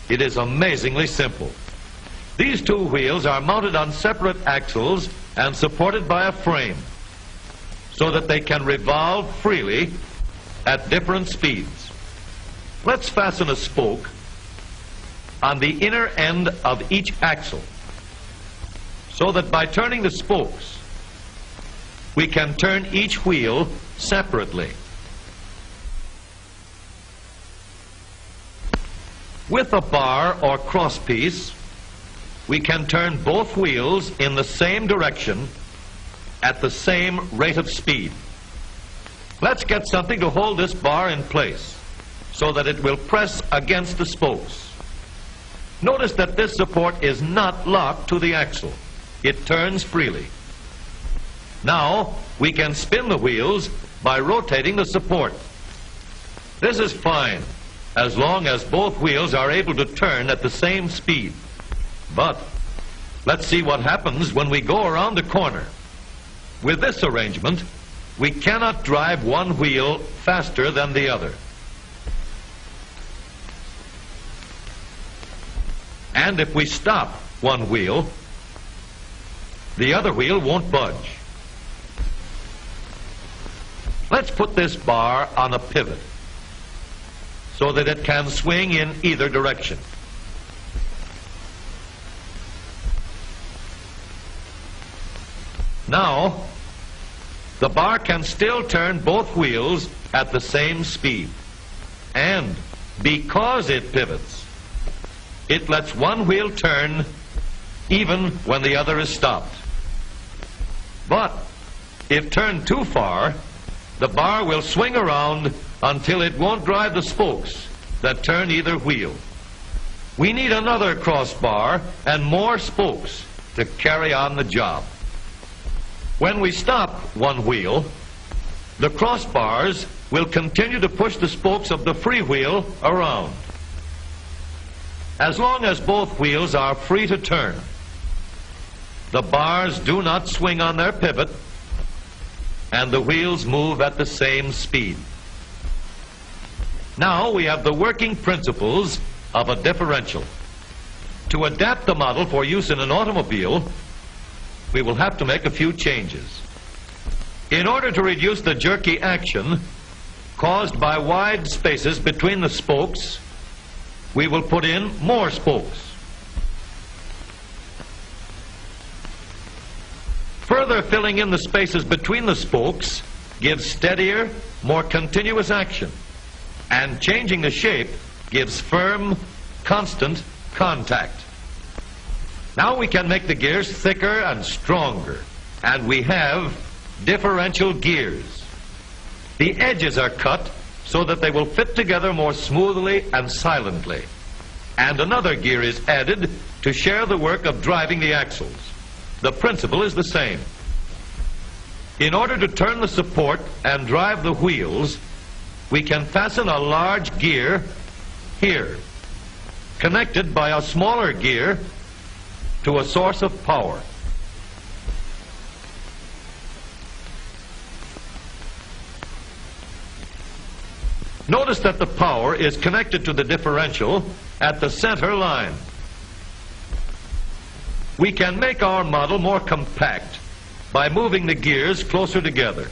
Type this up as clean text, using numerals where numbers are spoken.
It is amazingly simple. These two wheels are mounted on separate axles and supported by a frame so that they can revolve freely at different speeds. Let's fasten a spoke on the inner end of each axle so that by turning the spokes, we can turn each wheel separately. With a bar or crosspiece, we can turn both wheels in the same direction at the same rate of speed. Let's get something to hold this bar in place so that it will press against the spokes. Notice that this support is not locked to the axle. It turns freely. Now we can spin the wheels by rotating the support. This is fine as long as both wheels are able to turn at the same speed. But let's see what happens when we go around the corner. With this arrangement, we cannot drive one wheel faster than the other. And if we stop one wheel, the other wheel won't budge. Let's put this bar on a pivot so that it can swing in either direction. Now, the bar can still turn both wheels at the same speed. And because it pivots, it lets one wheel turn even when the other is stopped. But if turned too far, the bar will swing around until it won't drive the spokes that turn either wheel. We need another crossbar and more spokes to carry on the job. When we stop one wheel, the crossbars will continue to push the spokes of the free wheel around. As long as both wheels are free to turn, the bars do not swing on their pivot and the wheels move at the same speed. Now we have the working principles of a differential. To adapt the model for use in an automobile, we will have to make a few changes. In order to reduce the jerky action caused by wide spaces between the spokes, we will put in more spokes. Further filling in the spaces between the spokes gives steadier, more continuous action, and changing the shape gives firm, constant contact. Now we can make the gears thicker and stronger, and we have differential gears. The edges are cut so that they will fit together more smoothly and silently, and another gear is added to share the work of driving the axles. The principle is the same. In order to turn the support and drive the wheels, we can fasten a large gear here, connected by a smaller gear to a source of power. Notice that the power is connected to the differential at the center line. We can make our model more compact by moving the gears closer together.